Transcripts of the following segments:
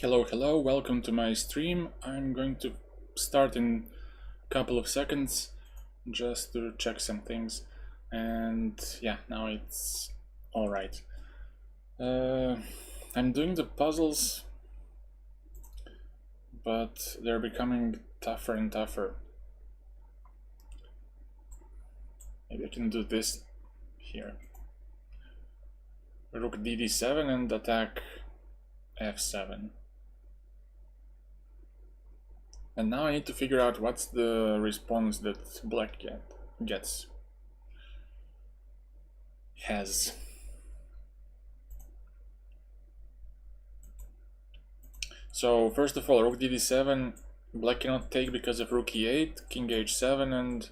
Hello, welcome to my stream. I'm going to start in a couple of seconds just to check some things. And yeah, now it's all right. I'm doing the puzzles, but they're becoming tougher and tougher. Maybe I can do this here. Rook dd7 and attack f7. And now I need to figure out what's the response that black has. So first of all, rook dd7, black cannot take because of rook e8, king h7, and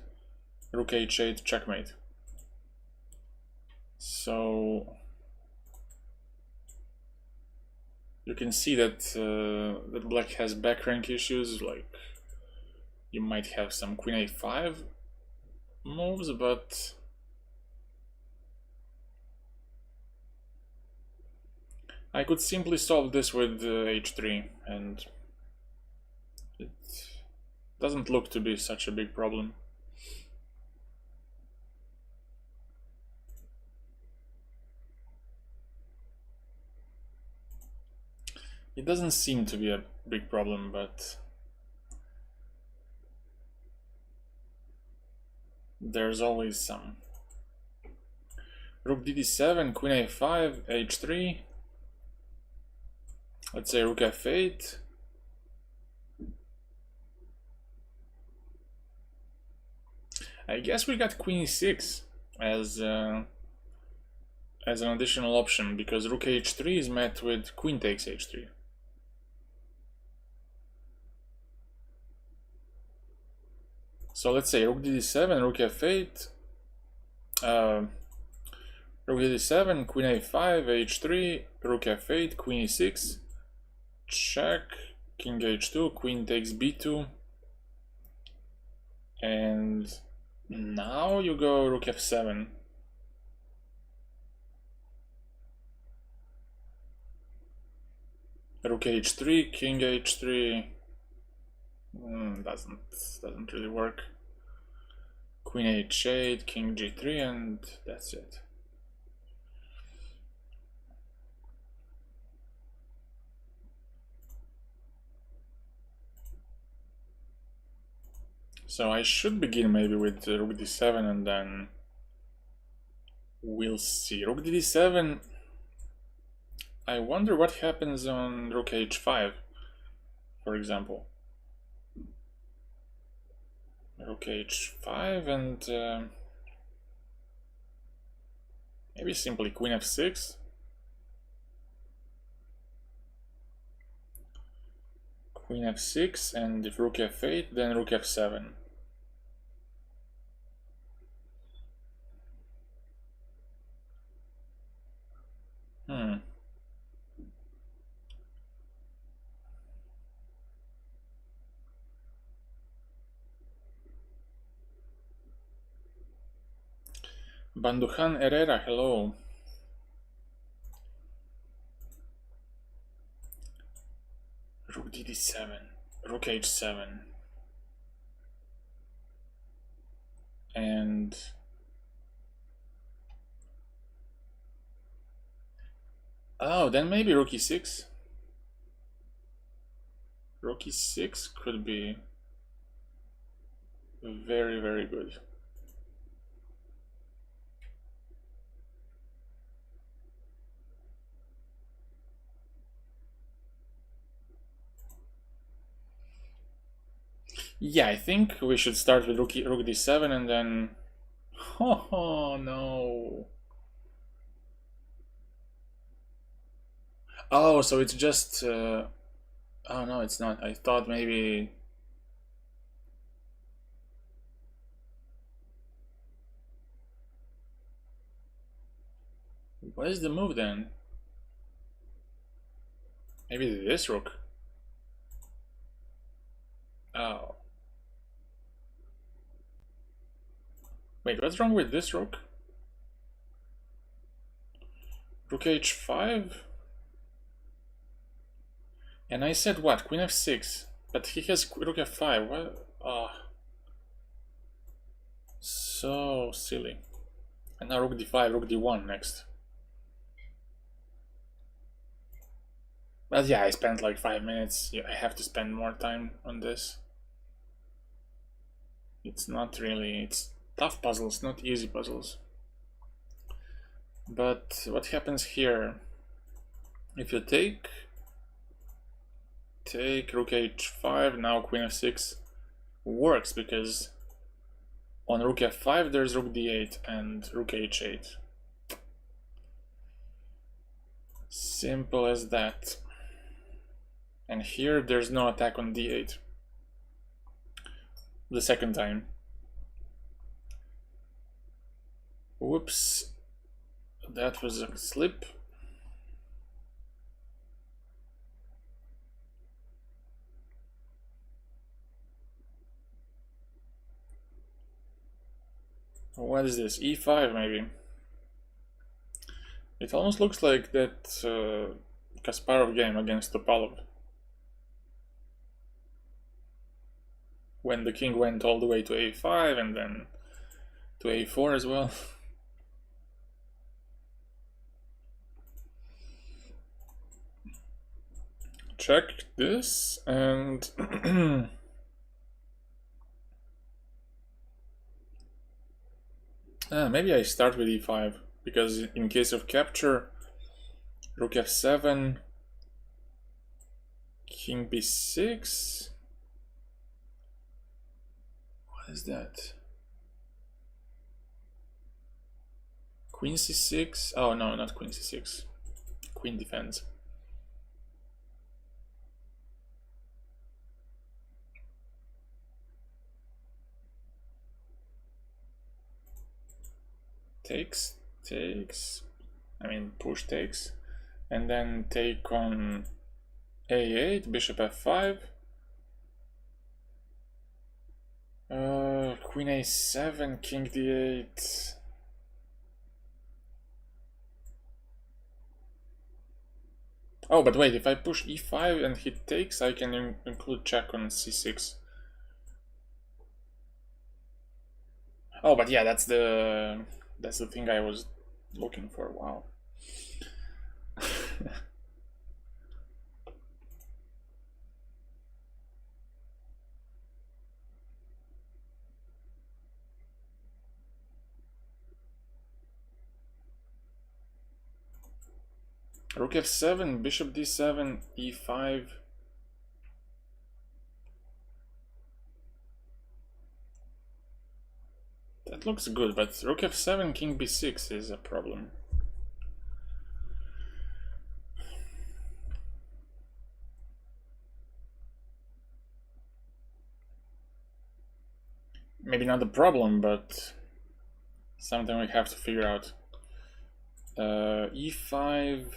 rook h8 checkmate. So you can see that that black has back rank issues, like you might have some queen a5 moves, but I could simply solve this with h3, and it doesn't look to be such a big problem. It doesn't seem to be a big problem, but there's always some. Rook dd7, queen a5, h3. Let's say rook f8. I guess we got queen e6 as an additional option, because rook h3 is met with queen takes h3. So let's say rook dd7, rook f8, rook dd7, queen a5, h3, rook f8, queen e6, check, king h2, queen takes b2, and now you go rook f7. Rook h3, king h3, doesn't really work. Queen h8, king g3, and that's it. So I should begin maybe with rook d7, and then we'll see. Rook d7. I wonder what happens on rook h5, for example. Rook h5 and maybe simply queen f6. Queen f6, and if rook f8, then rook f7. Bandujan Herrera, hello. Rook dd7, rook h7, and oh, then maybe rook e6. Rook e6 could be very, very good. Yeah, I think we should start with rook d7 and then... Oh, no. Oh, so it's just... Oh, no, it's not. I thought maybe... What is the move then? Maybe this rook? Oh. Wait, what's wrong with this rook? Rook h5? And I said what? Queen f6. But he has rook f5. What? Ah. So silly. And now rook d5, rook d1 next. But yeah, I spent like 5 minutes. Yeah, I have to spend more time on this. It's not really... It's tough puzzles, not easy puzzles. But what happens here? If you take rook h5, now queen f6 works because on rook f5 there's rook d8 and rook h8. Simple as that. And here there's no attack on d8. The second time. Whoops. That was a slip. What is this? e5 maybe? It almost looks like that Kasparov game against Topalov. When the king went all the way to a5 and then to a4 as well. Check this and maybe I start with e5 because in case of capture, rook f7, king b6. What is that? Queen c6. Oh no, not queen c6. Queen defends. Takes, I mean push takes, and then take on a8, bishop f5, queen a7, king d8. Oh, but wait, if I push e5 and he takes, I can include check on c6. Oh, but yeah, that's the thing I was looking for. Wow. Rook f7, bishop d7, e5. That looks good, but rook f7, king b6 is a problem. Maybe not a problem, but something we have to figure out. E5.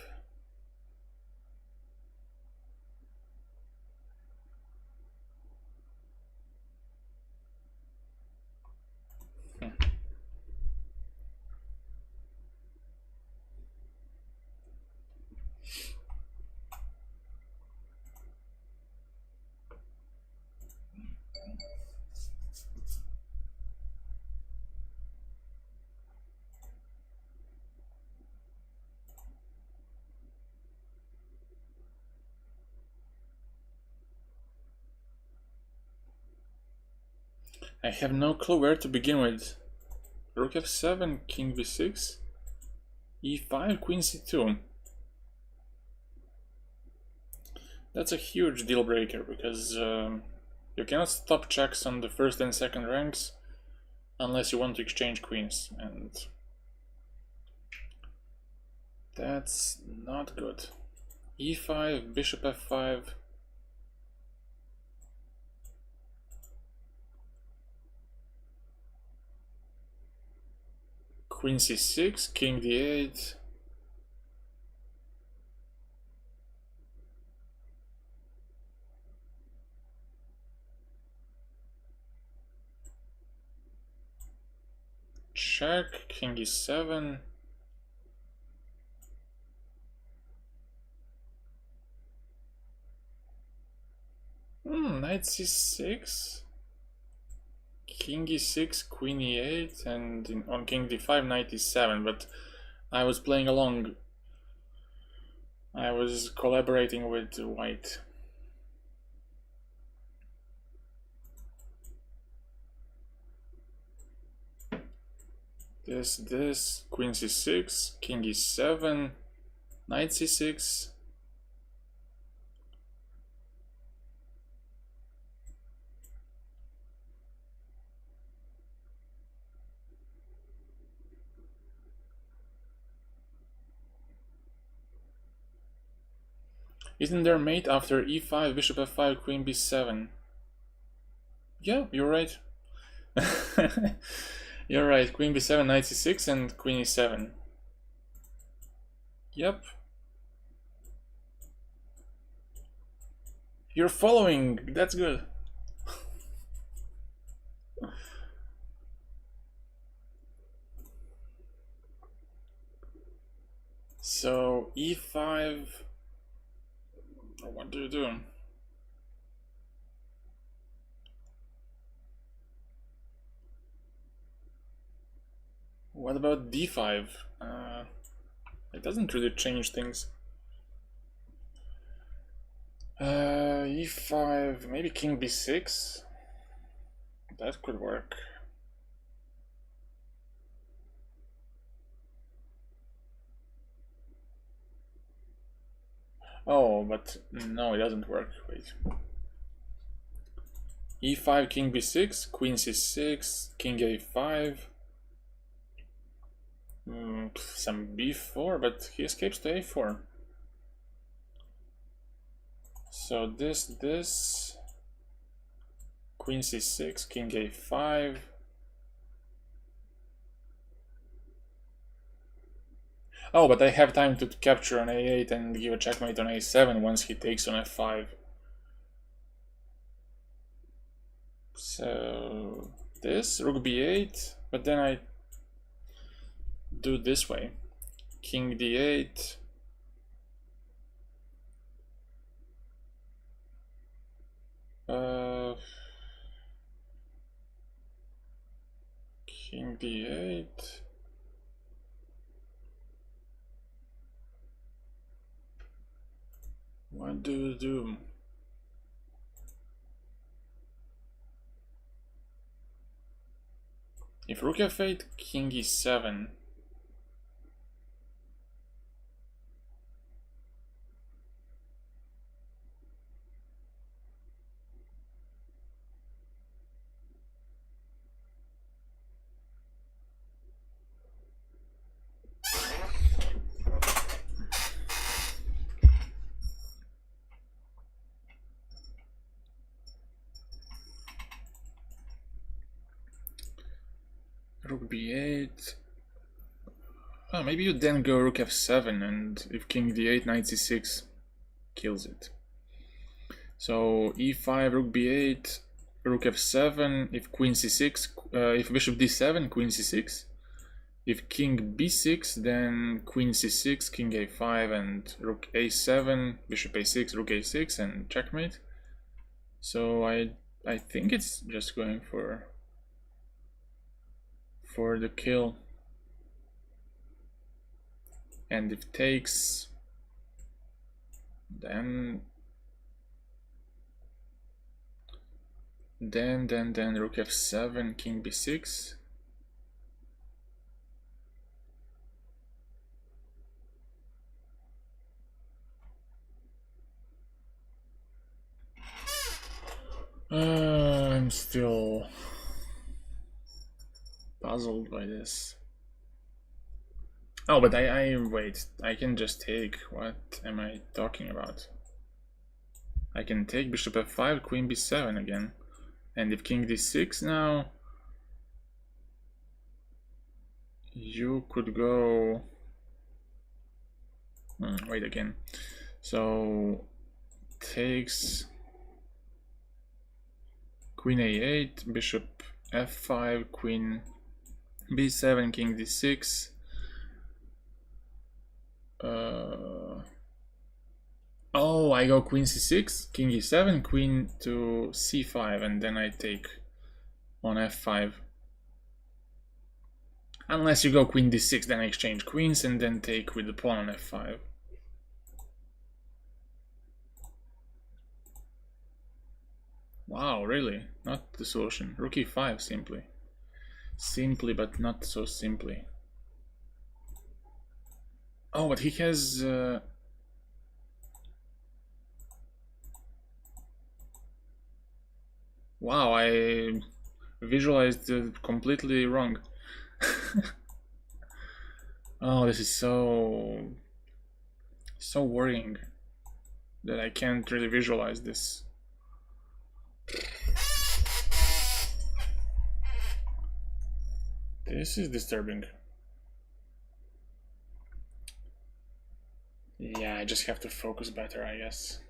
I have no clue where to begin with. Rook f7, king b6, e5, queen c2. That's a huge deal breaker because you cannot stop checks on the first and second ranks unless you want to exchange queens, and that's not good. e5, bishop f5. Queen c6, king d8. Check, king e7. Knight c6, king e6, queen e8, and on king d5, knight e7, but I was playing along. I was collaborating with white. This, queen c6, king e7, knight c6. Isn't there mate after e5, bishop f5, queen b7? Yeah, you're right. You're right, queen b7, knight c6, and queen e7. Yep. You're following, that's good. So, e5, what do you do? What about d5? It doesn't really change things. E5, maybe king b6? That could work. Oh, but no, it doesn't work. Wait. E5, king b6, queen c6, king a5. Some b4, but he escapes to a4. So this, queen c6, king a5. Oh, but I have time to capture on a8 and give a checkmate on a7 once he takes on f5. So this, rook b8, but then I do it this way. King d8. King d8. What do you do? If rook f8, king e7. Rook b8. Oh, maybe you then go rook f7, and if king d8, knight c6 kills it. So e5, rook b8, rook f7. If queen c6, if bishop d7, queen c6. If king b6, then queen c6, king a5, and rook a7, bishop a6, rook a6, and checkmate. So I think it's just going for the kill. And if takes, then rook f7, king b6. I'm still puzzled by this. Oh, but I wait. I can just take. What am I talking about? I can take bishop f5, queen b7 again. And if king d6 now, you could go. Wait again. So takes queen a8, bishop f5, queen b7, king d6. Oh, Oh, I go queen c6, king e7, queen to c5, and then I take on f5. Unless you go queen d6, then I exchange queens and then take with the pawn on f5. Wow, really? Not the solution. Rook e5, simply. Simply, but not so simply. Oh, but he has... Wow, I visualized completely wrong. Oh, this is so worrying that I can't really visualize this. This is disturbing. Yeah, I just have to focus better, I guess.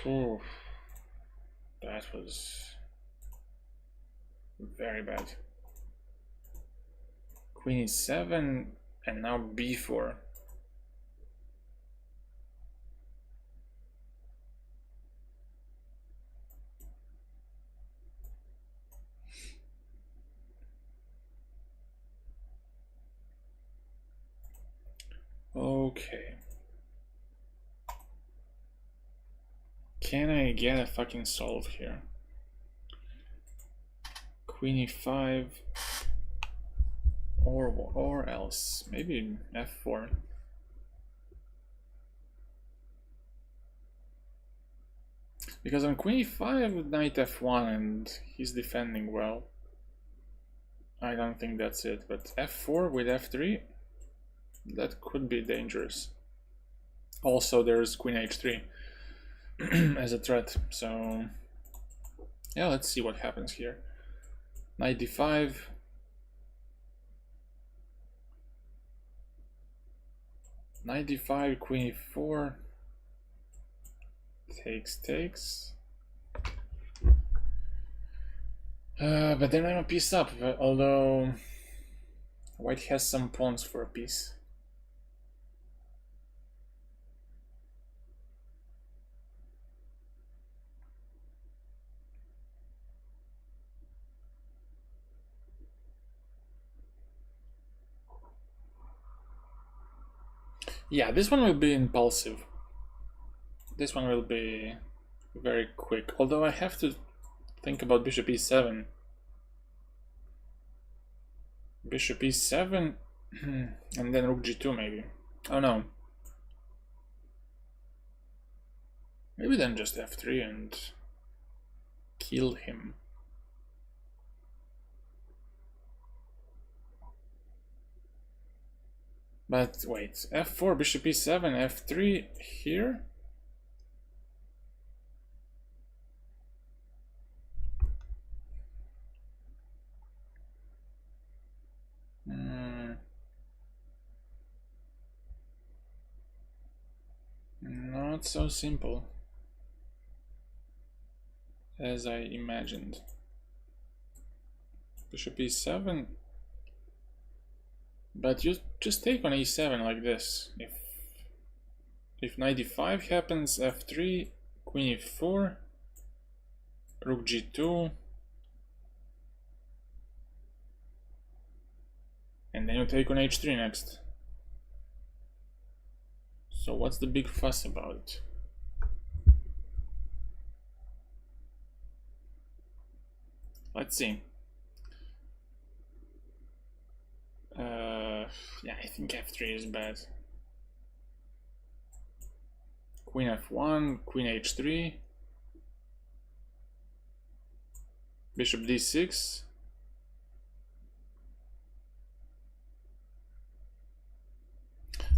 Whew. That was very bad. Queen e7 and now b4. Okay. Can I get a fucking solve here? Queen e5 or else maybe f4. Because on queen e5 knight f1 and he's defending well. I don't think that's it, but f4 with f3, that could be dangerous. Also there's queen h3 as a threat, so yeah, let's see what happens here. Knight d5. Knight d5, queen e4. Takes. But then I'm a piece up, although white has some pawns for a piece. Yeah, this one will be impulsive. This one will be very quick, although I have to think about bishop e7. Bishop e7 and then rook g2 maybe. Oh no. Maybe then just f3 and kill him. But wait, f4, bishop e7, f3 here? Not so simple as I imagined. Bishop e7, but you just take on e7 like this. If knight d5 happens, f3, queen e4, rook g2, and then you take on h3 next. So what's the big fuss about it? Let's see. Yeah, I think f3 is bad. Queen f1, queen h3, bishop d6.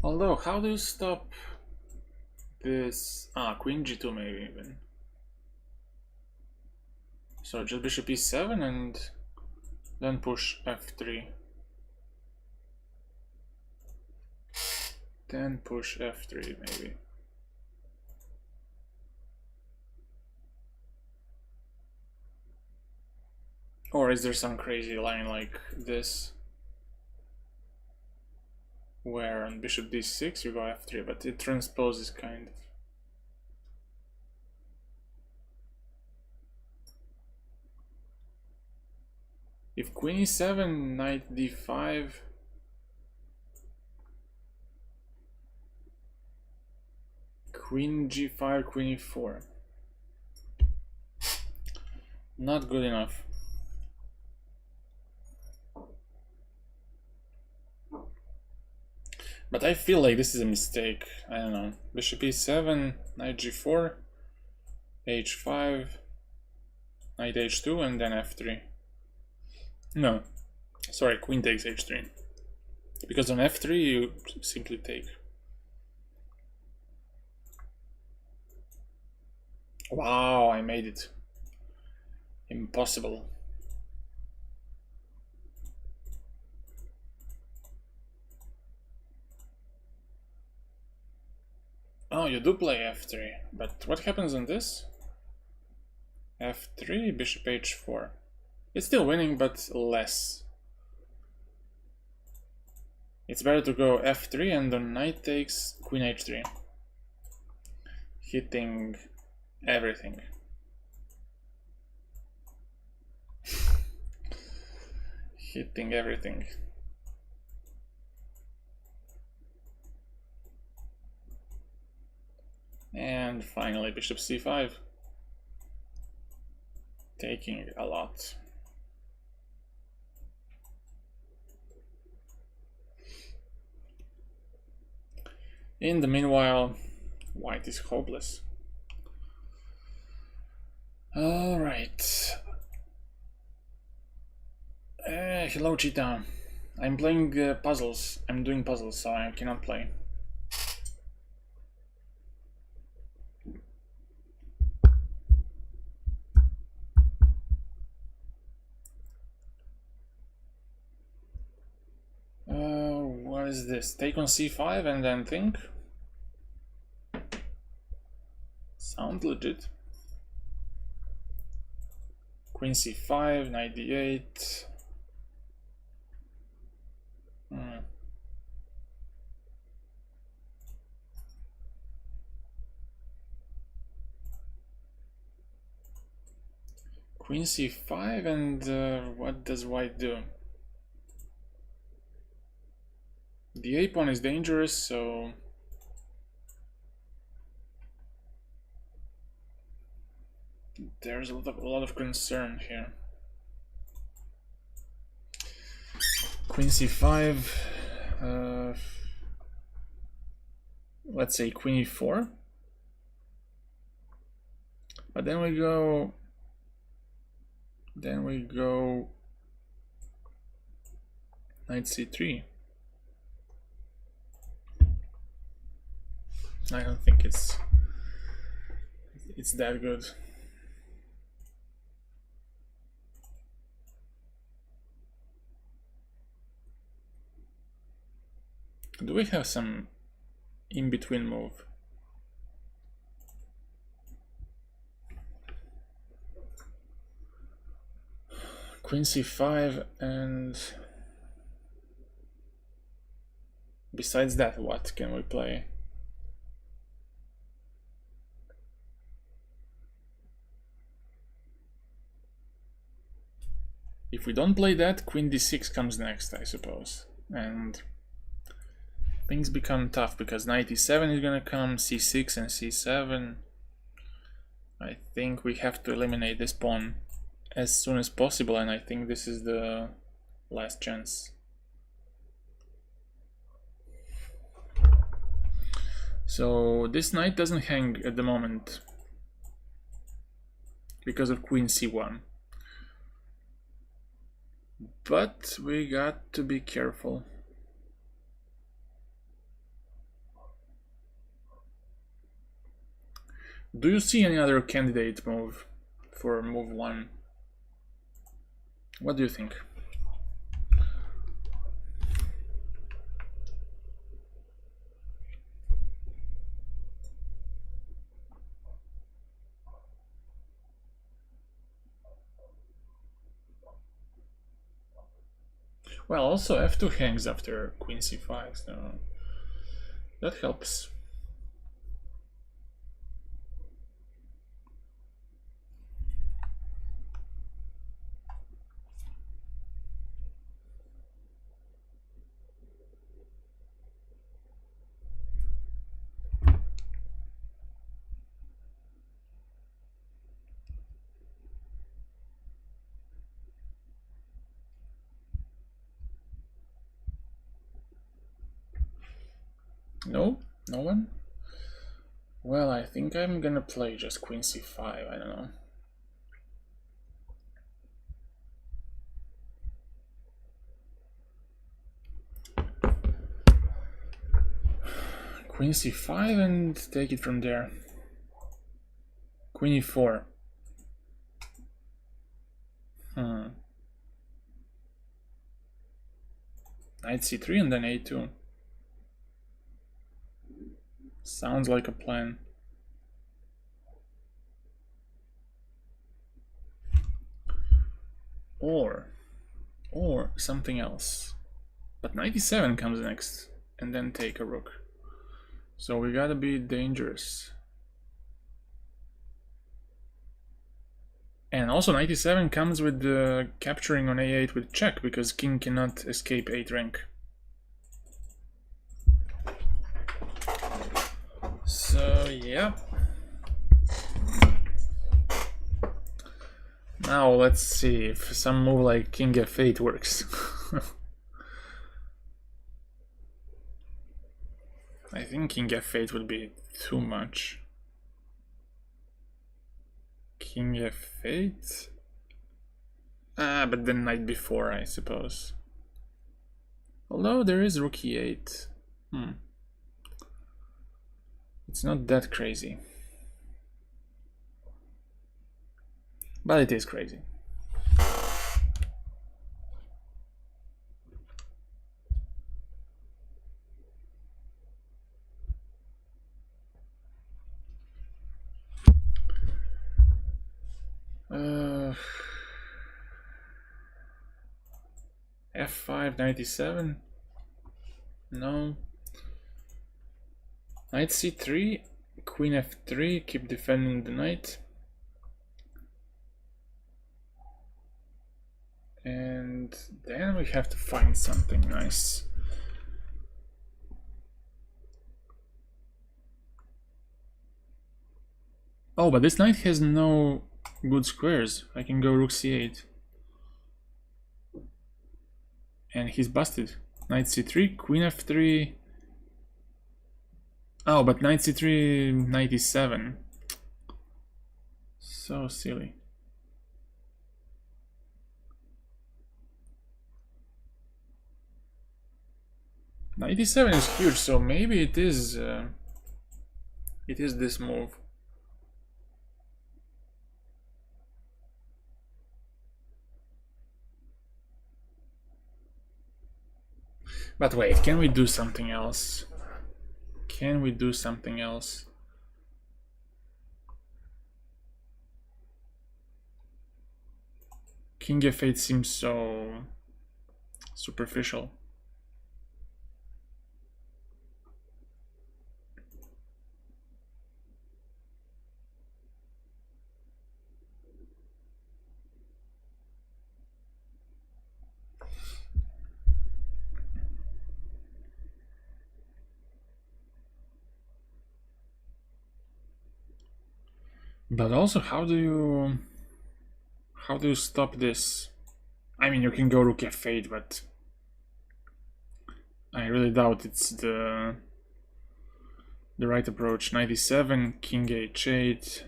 Although, how do you stop this? Queen g2 maybe even. So just bishop e7 and then push f3. Then push f3 maybe. Or is there some crazy line like this? where on bishop d6 you go f3, but it transposes kind of. If queen e7, knight d5, queen g5, queen e4. Not good enough. But I feel like this is a mistake. I don't know. Bishop e7, knight g4, h5, knight h2, and then f3. No, sorry, queen takes h3. Because on f3 you simply take. Wow, I made it. Impossible. Oh, you do play f3, but what happens on this? f3, bishop h4. It's still winning, but less. It's better to go f3 and the knight takes queen h3. Hitting everything. Hitting everything. And finally bishop c5. Taking a lot. In the meanwhile, white is hopeless. All right. Hello, Cheetah. I'm playing puzzles. I'm doing puzzles, so I cannot play. What is this? Take on c5 and then think? Sound legit. Queen c5, knight d8. Queen c5, and what does white do? The a pawn is dangerous, so there's a lot of concern here. Queen c5. Let's say queen e4. But then we go. Knight c3. I don't think it's that good. Do we have some in-between move? Queen c5, and besides that, what can we play? If we don't play that, queen d6 comes next, I suppose. And things become tough because knight e7 is gonna come, c6 and c7. I think we have to eliminate this pawn as soon as possible, and I think this is the last chance. So this knight doesn't hang at the moment because of queen c1. But we got to be careful. Do you see any other candidate move for move 1? What do you think? Well, also f2 hangs after queen c5, so that helps. No? No one? Well, I think I'm gonna play just queen c5, I don't know. Queen c5 and take it from there. Queen e4. Knight c3 and then a2. Sounds like a plan. Or something else. But knight e7 comes next, and then take a rook. So we gotta be dangerous. And also knight e7 comes with the capturing on a8 with check, because king cannot escape 8 rank. So yeah. Now let's see if some move like king f8 works. I think king f8 would be too much. King f8? But then knight b4, I suppose. Although there is rook e8. It's not that crazy. But it is crazy. F5, 97? No. Knight c3, queen f3, keep defending the knight. And then we have to find something nice. Oh, but this knight has no good squares. I can go rook c8. And he's busted. Knight c3, queen f3. Oh, but knight c3, knight e7. So silly. Knight e7 is huge, so maybe it is this move. But wait, can we do something else? Can we do something else? King f8 seems so superficial. But also, how do you stop this? I mean, you can go rook f8, but I really doubt it's the right approach. Knight e7, king h8.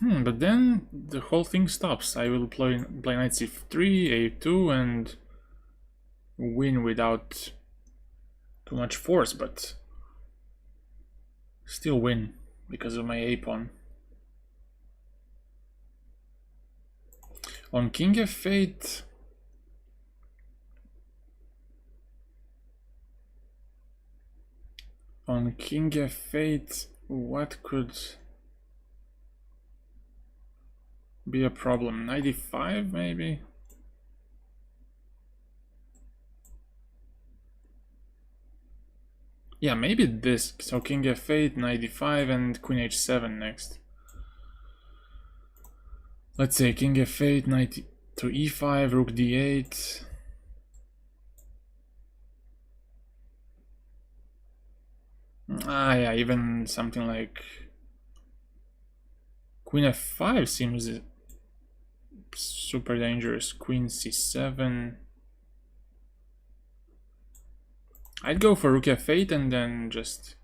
But then the whole thing stops. I will play knight c3, a2, and win without too much force, but still win because of my a pawn. On king f8, what could be a problem. 95 maybe? Yeah, maybe this. So king f8, 95, and queen h7 next. Let's say king f8, knight to e5, rook d8. Ah, yeah, even something like queen f5 seems super dangerous. Queen c7. I'd go for rook f8 and then just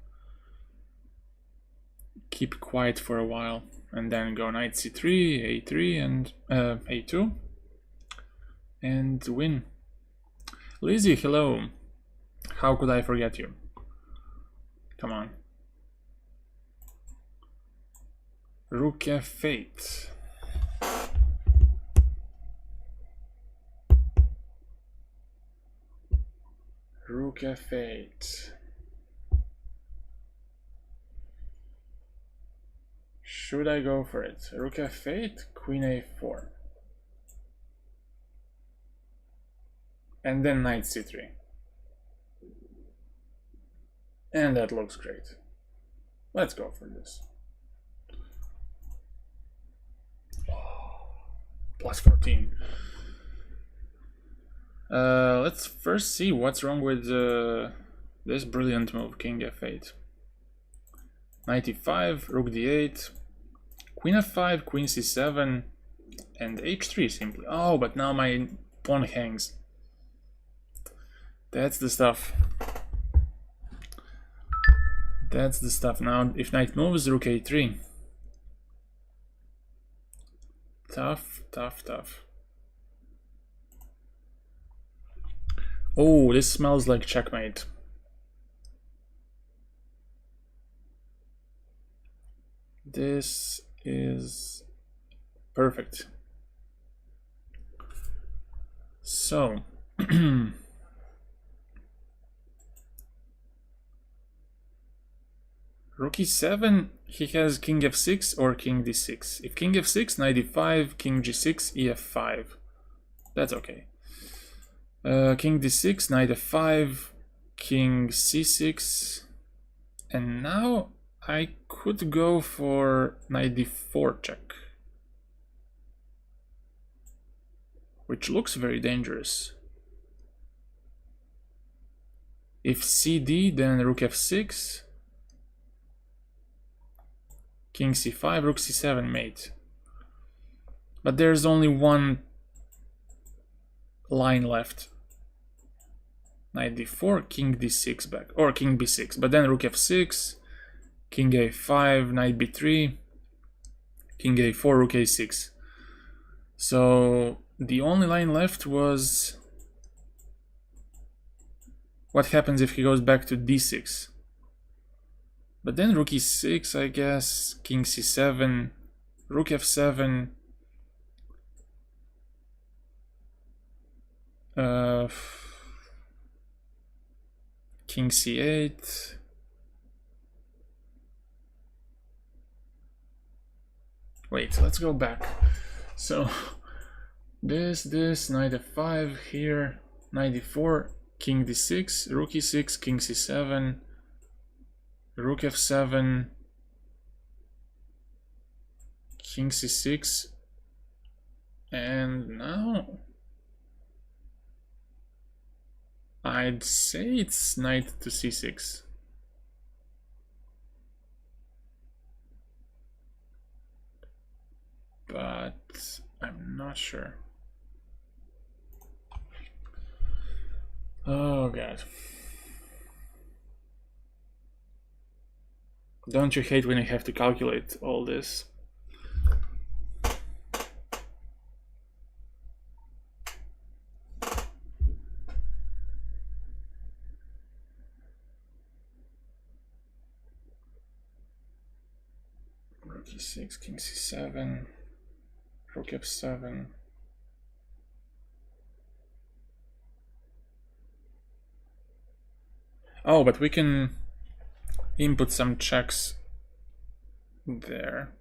keep quiet for a while, and then go knight c3, a3, and a2, and win. Lizzie, hello. How could I forget you? Come on. Rook f8. Rook f8. Should I go for it? Rook f8, queen a4. And then knight c3. And that looks great. Let's go for this. Plus 14. Let's first see what's wrong with this brilliant move, king f8. Knight e5, rook d8, queen f5, queen c7, and h3 simply. Oh, but now my pawn hangs. That's the stuff. That's the stuff. Now, if knight moves, rook a3. Tough, tough, tough. Oh, this smells like checkmate. This is perfect. So, rook e7, he has king f6 or king d6. If king f6, knight e5, king g6, ef5. That's okay. King d6, knight f5, king c6, and now I could go for knight d4 check, which looks very dangerous. If cd, then rook f6, king c5, rook c7 mate. But there's only one line left. Knight d4, king d6 back, or king b6, but then rook f6, king a5, knight b3, king a4, rook a6. So the only line left was what happens if he goes back to d6. But then rook e6, I guess, king c7, rook f7, king c8, wait, let's go back. So this, knight f5 here, knight d4, king d6, rook e6, king c7, rook f7, king c6, and now I'd say it's knight to c6. But I'm not sure. Oh god. Don't you hate when you have to calculate all this? Rook e6, king c7, rook f7. Oh, but we can input some checks there.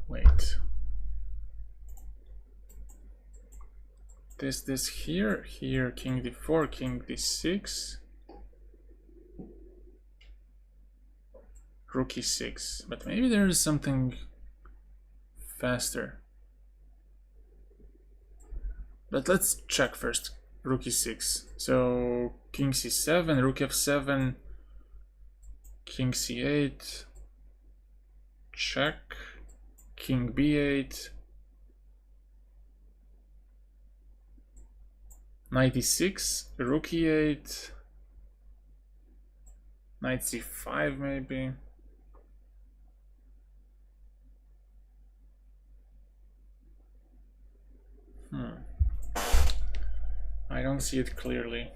Wait. This here, king d4, king d6, rook e6. But maybe there is something faster. But let's check first. Rook e6. So king c7, rook f7, king c8, check, king b8, knight e6, rook e8, knight c5 maybe. I don't see it clearly.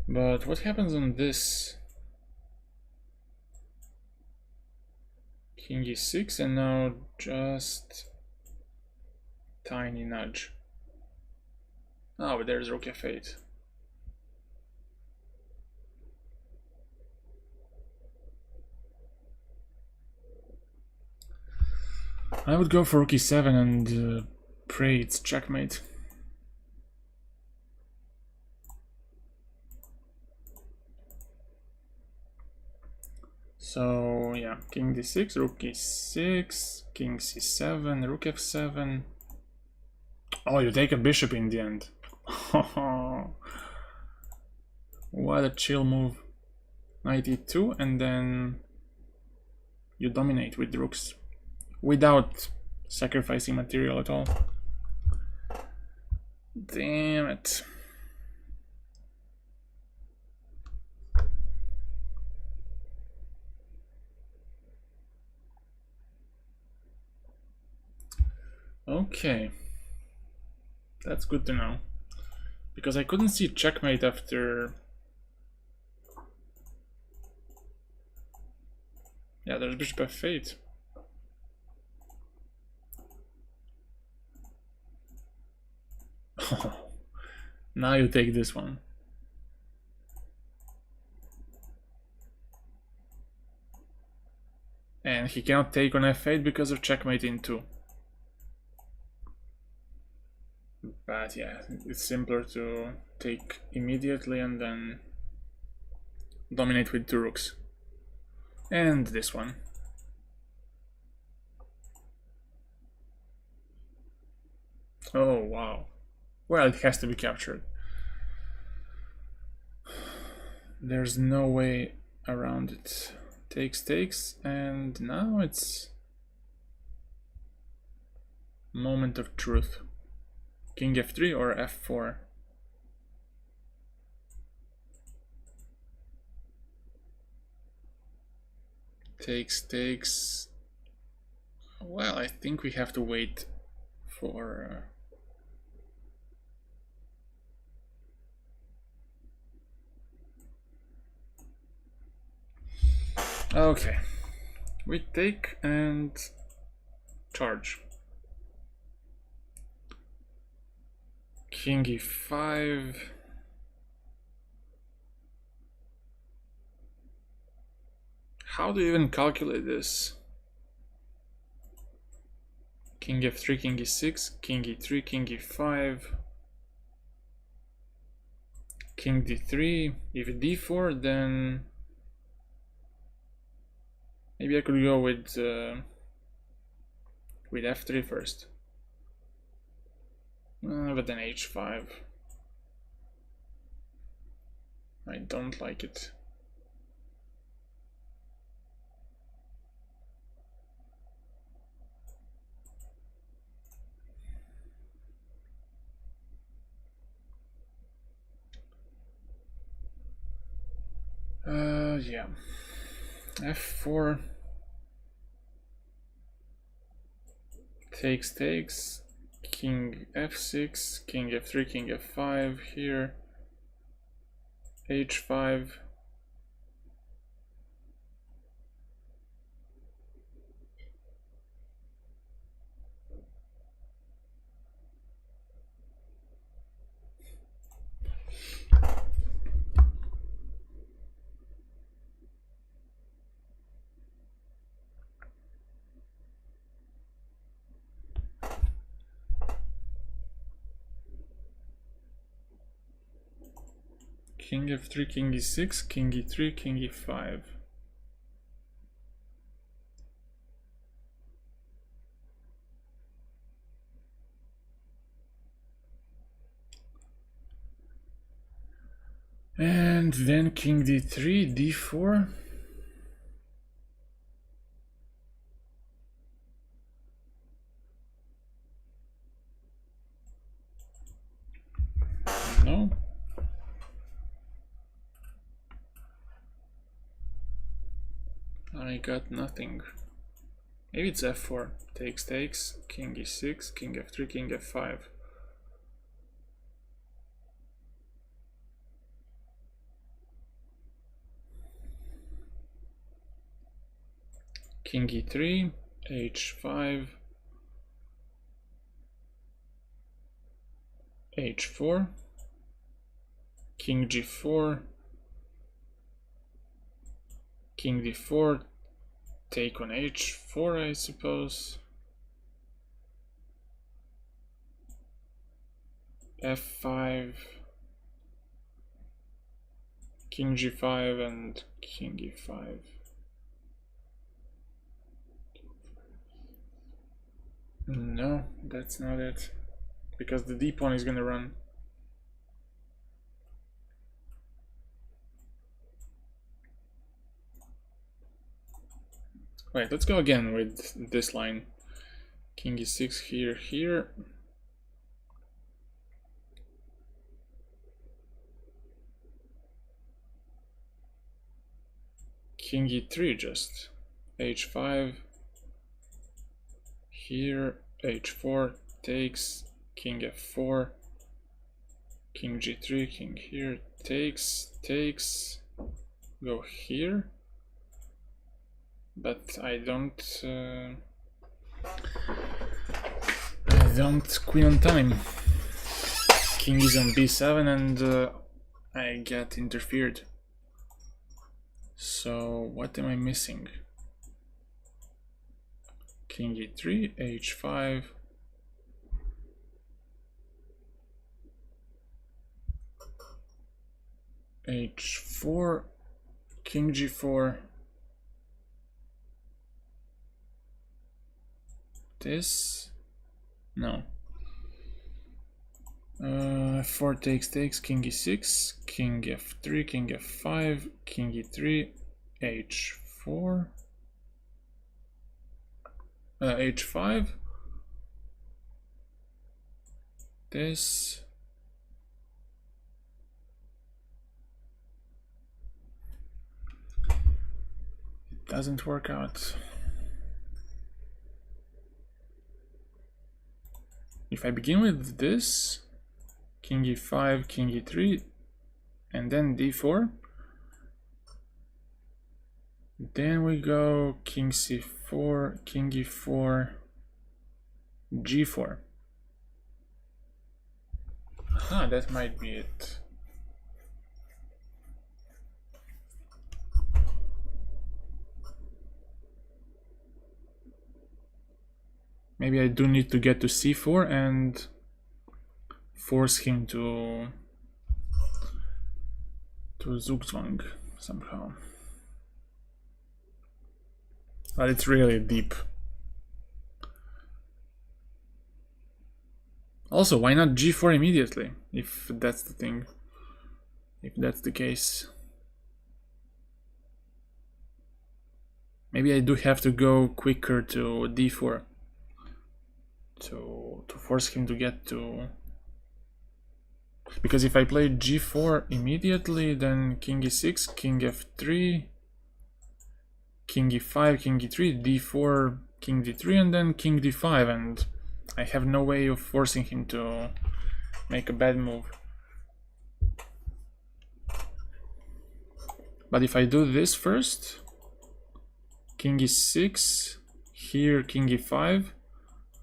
But what happens on this? King e6 and now just tiny nudge. Oh, but there's rook f8. I would go for rook e7 and pray it's checkmate. So yeah, king d6, rook e6, king c7, rook f7. Oh, you take a bishop in the end. What a chill move. Knight e2 and then you dominate with rooks without sacrificing material at all. Damn it. Okay, that's good to know, because I couldn't see checkmate after. Yeah, there's bishop f8. Now you take this one. And he cannot take on f8 because of checkmate in 2. But yeah, it's simpler to take immediately and then dominate with 2 rooks. And this one. Oh wow. Well, it has to be captured. There's no way around it. Takes, and now it's moment of truth. King f3 or f4? Takes. Well, I think we have to wait for okay. We take and charge. King e5. How do you even calculate this? King f3, king e6, king e3, king e5, king d3. If d4, then maybe I could go with f3 first. But then h5. I don't like it. Yeah. f4. Takes. King f6, king f3, king f5 here. h5. King f3, king e6, king e3, king e5. And then king d3, d4. No. I got nothing. Maybe it's f4. Takes, takes. King e6, king f3, king f5. King e3, h5, h4, king g4, king d4, take on h4, I suppose. f5, king g5 and king e5. No, that's not it, because the d pawn is gonna run. Wait, let's go again with this line. King e6 here, here. King e3 just. h5. Here, h4 takes, king f4, king g3, king here, takes, takes, go here, but I don't queen on time. King is on b7 and I get interfered. So what am I missing? King e3, h5, h4, king g4, this, no, f4 takes, takes, king e6, king f3, king f5, king e3, h4, h5, this, it doesn't work out. If I begin with this, king e5, king e3, and then d4, then we go king c4, king e4, g4. Aha, that might be it. Maybe I do need to get to c4 and force him to zugzwang somehow. But it's really deep. Also, why not g4 immediately, if that's the thing, if that's the case. Maybe I do have to go quicker to d4 to force him to get to... Because if I play g4 immediately, then king e6, king f3, king e5, king e3, d4, king d3, and then king d5, and I have no way of forcing him to make a bad move. But if I do this first, king e6, here king e5,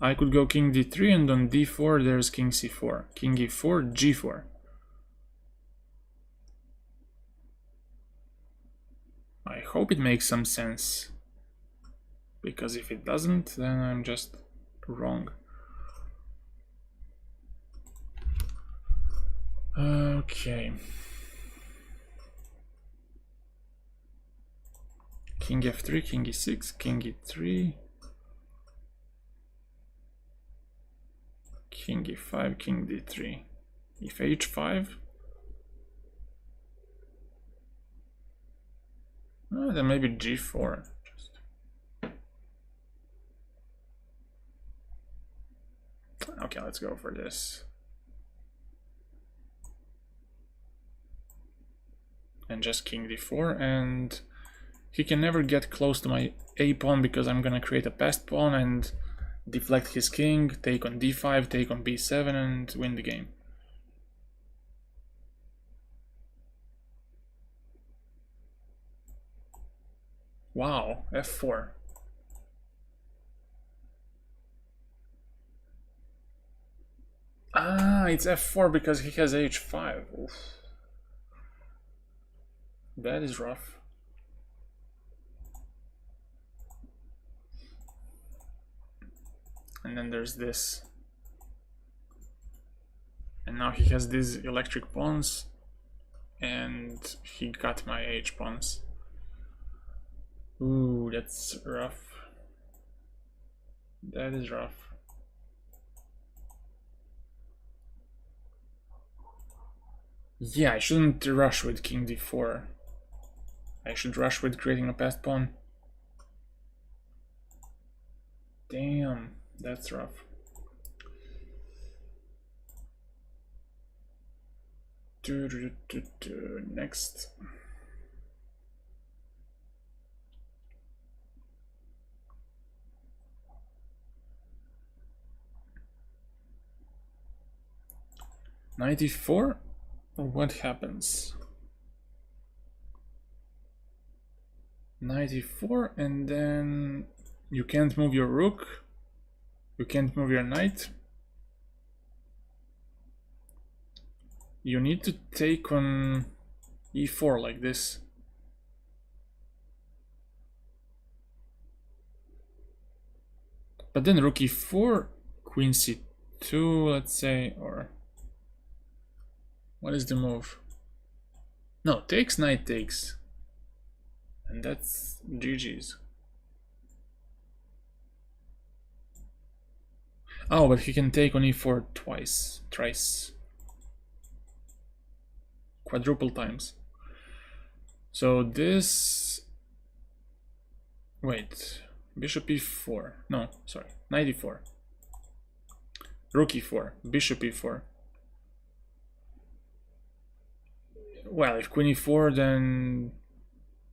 I could go king d3, and on d4 there's king c4, king e4, g4. I hope it makes some sense, because if it doesn't, then I'm just wrong. Okay. King f3, king e6, king e3, king e5, king d3. If h5, then maybe g4. Okay, let's go for this. And just king d4, and he can never get close to my a pawn because I'm gonna create a passed pawn and deflect his king, take on d5, take on b7, and win the game. Wow, f4. Ah, it's f4 because he has h5. Oof. That is rough. And then there's this. And now he has these electric pawns, and he got my h pawns. Ooh, that's rough. That is rough. Yeah, I shouldn't rush with king d4. I should rush with creating a passed pawn. Damn, that's rough. Next. Knight e4? What happens? Knight e4, and then you can't move your rook, you can't move your knight. You need to take on e4 like this. But then rook e4, queen c2, let's say, or what is the move? No, takes, knight takes. And that's GG's. Oh, but he can take on e4 twice, thrice. Quadruple times. So this... Wait, bishop e4. No, sorry, knight e4. Rook e4, bishop e4. Well, if queen e4, then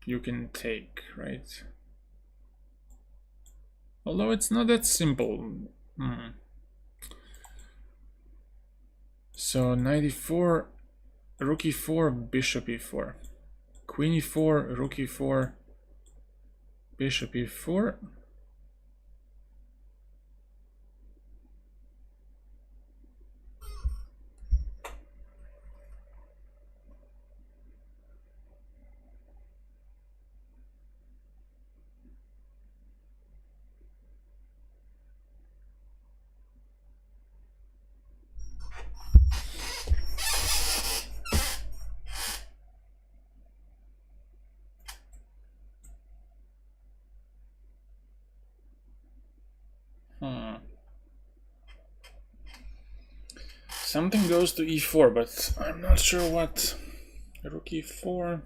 you can take, right? Although it's not that simple. So knight e4, rook e4, bishop e4. Queen e4, rook e4, bishop e4. Something goes to e4, but I'm not sure what. Rook e4.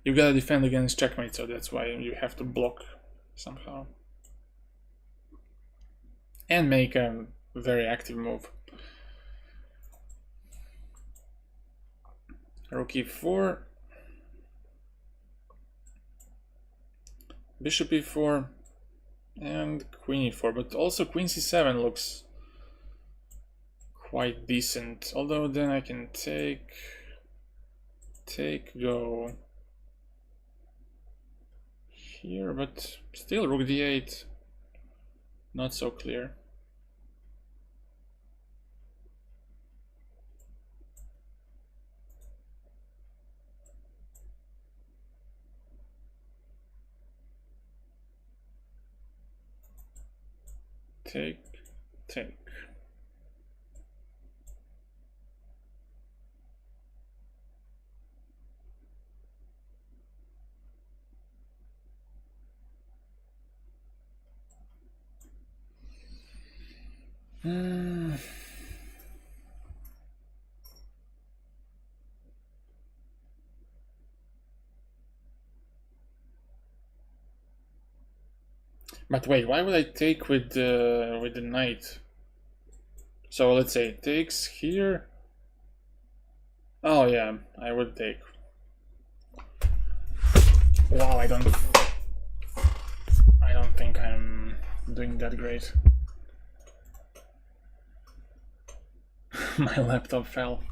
You gotta defend against checkmate, so that's why you have to block somehow. And make a very active move. Rook e4. Bishop e4. And queen e4, but also queen c7 looks quite decent. Although then I can take, go here, but still rook d8, not so clear. Take. But wait, why would I take with the knight? So let's say it takes here. Oh yeah, I would take. Wow, I don't think I'm doing that great. My laptop fell.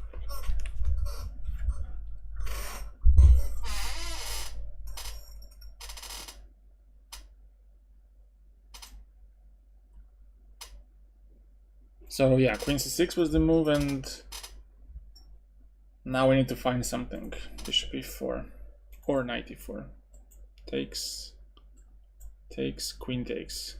So yeah, queen c6 was the move, and now we need to find something. Bishop e4 or knight e4. Takes, queen takes.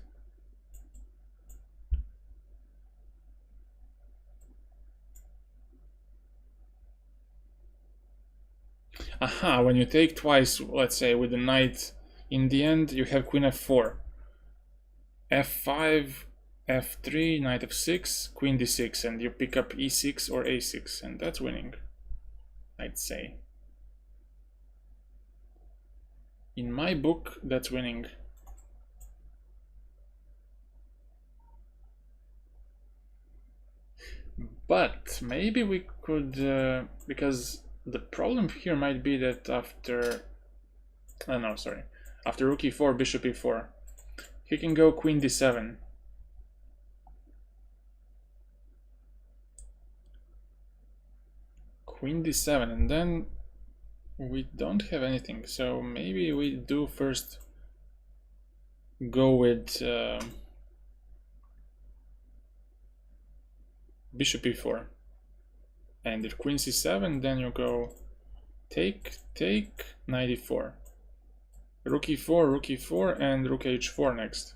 Aha, when you take twice, let's say with the knight, in the end you have queen f4. f5, f3, knight f6, queen d6, and you pick up e6 or a6, and that's winning, I'd say. In my book, that's winning. But maybe we could, because the problem here might be that after, oh no, sorry, after rook e4, bishop e4, he can go queen d7. Queen d7, and then we don't have anything, so maybe we do first go with bishop e4, and if queen c7, then you go take, knight e4, rook e4, and rook h4 next,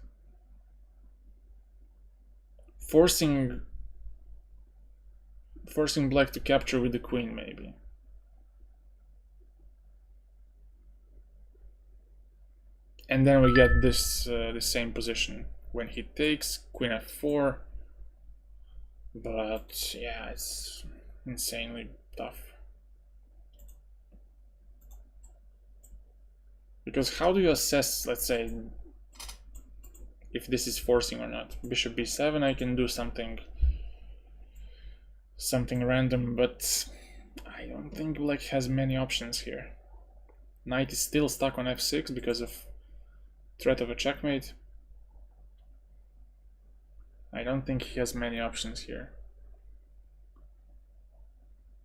forcing black to capture with the queen, maybe. And then we get this the same position when he takes queen f4. But yeah, it's insanely tough. Because how do you assess, let's say, if this is forcing or not? Bishop b7, I can do something random, but I don't think black has many options here. Knight is still stuck on f6 because of threat of a checkmate. I don't think he has many options here.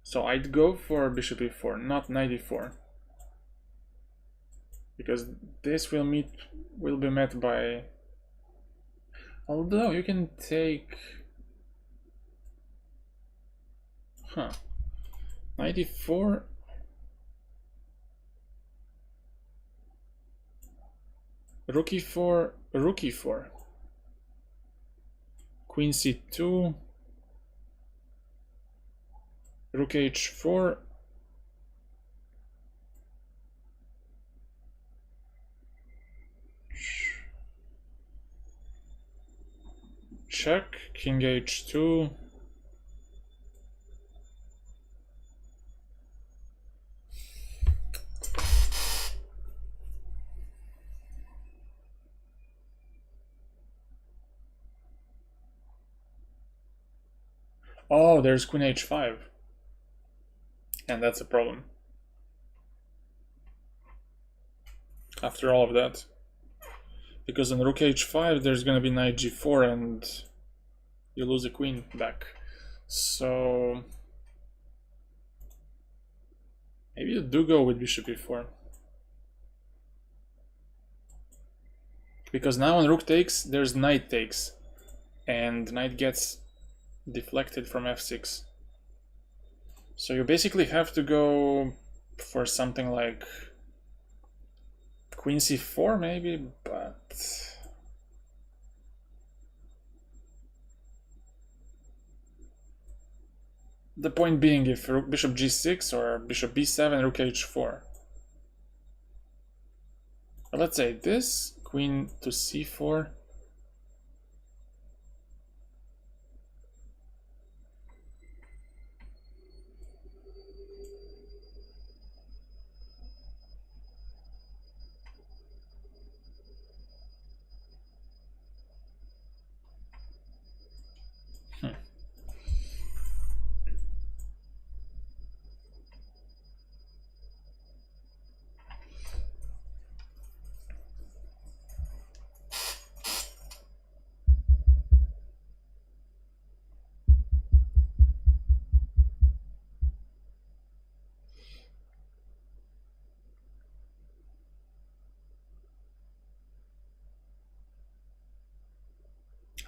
So I'd go for bishop e4, not knight e4. Because this will be met by... Although you can take... Huh. Knight e4... Rook e4, rook e4. Queen c2, rook h4, check, king h2, oh, there's queen h5, and that's a problem. After all of that, because on rook h5 there's gonna be knight g4 and you lose a queen back. So maybe you do go with bishop e4, because now on rook takes there's knight takes, and knight gets deflected from f6. So you basically have to go for something like queen c4 maybe, but the point being, if bishop g6 or bishop b7, rook h4. But let's say this, queen to c4.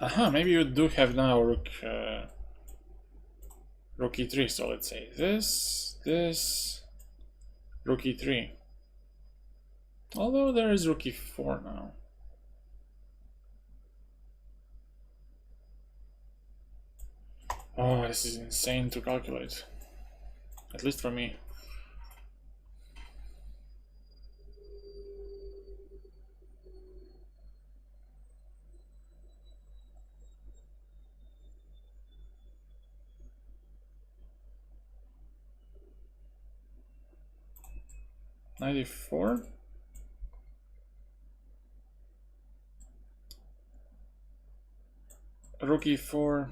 Aha, maybe you do have now rook e3, so let's say this, rook e3. Although there is rook e4 now. Oh, this is insane to calculate. At least for me. '94. Rook e4.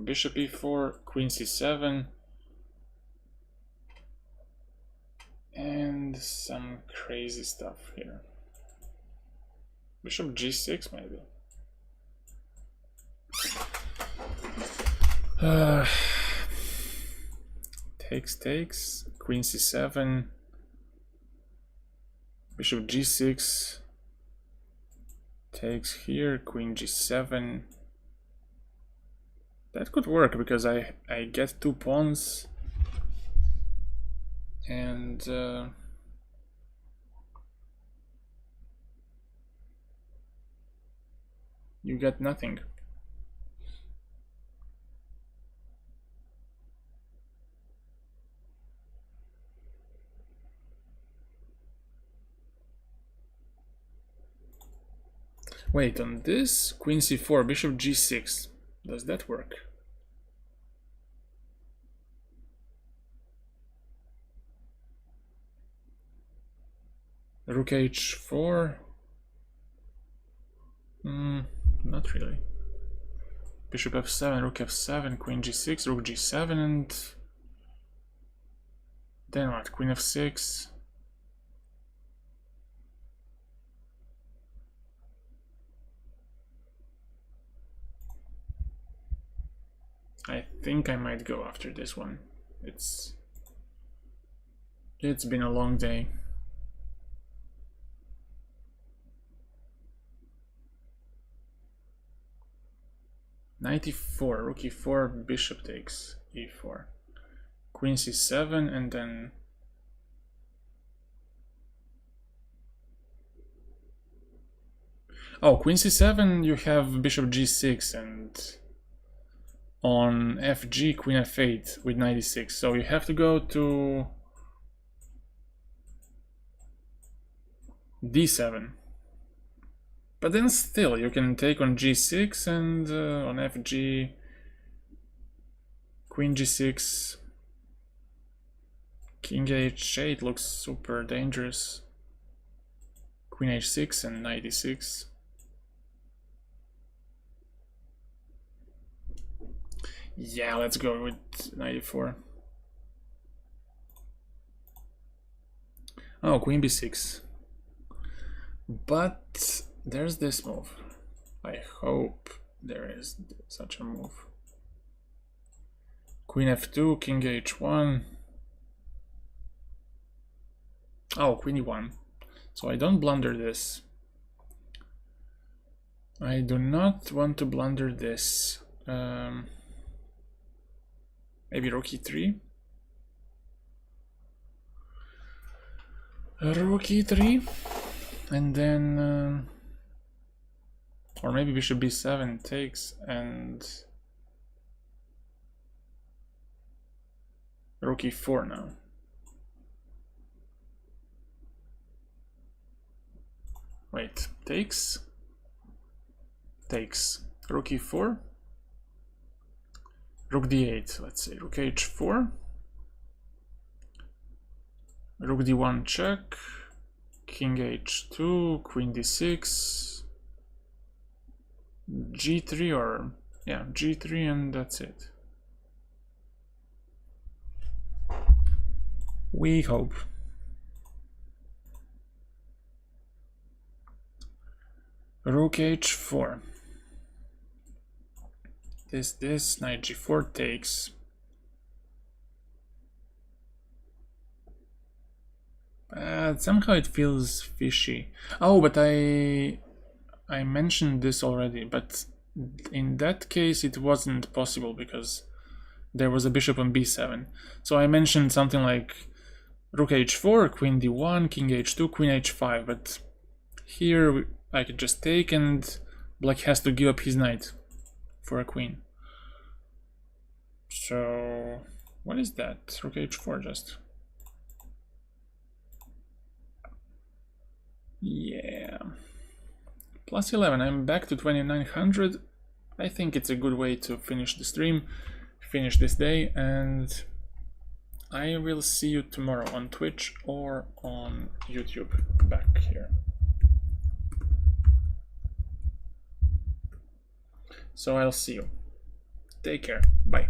Bishop e4, queen c7, and some crazy stuff here. Bishop g6 maybe. Takes, queen c7, bishop g6, takes here, queen g7. That could work because I get 2 pawns and you get nothing. Wait, on this, queen c4, bishop g6, does that work? Rook h4? Not really. Bishop f7, rook f7, queen g6, rook g7, and then what? Queen f6. I think I might go after this one. It's been a long day. '94, rook e4, bishop takes e4, queen c7, and then oh, queen c7 you have bishop g6, and on fg queen f8 with 96, so you have to go to d7. But then still, you can take on g6 and on fg, queen g6, king h8 looks super dangerous, queen h6 and 96. Yeah, let's go with 94. Oh, queen b6. But there's this move. I hope there is such a move. Queen f2, king h1. Oh, queen e1. So I don't blunder this. I do not want to blunder this. Maybe rook e3. Rook e3, and then or maybe bishop b7 takes and rook e4 now. Wait, takes, rook e4, rook d8, let's say, rook h4, rook d1 check, king h2, queen d6, g3, or yeah, g3, and that's it. We hope. Rook h4. This, knight g4 takes. Somehow it feels fishy. Oh, but I mentioned this already, but in that case it wasn't possible because there was a bishop on b7. So I mentioned something like rook h4, queen d1, king h2, queen h5, but here I could just take and black has to give up his knight for a queen. So what is that? Rook h4 just. Yeah. Plus 11, I'm back to 2900. I think it's a good way to finish the stream, finish this day, and I will see you tomorrow on Twitch or on YouTube back here. So I'll see you. Take care. Bye.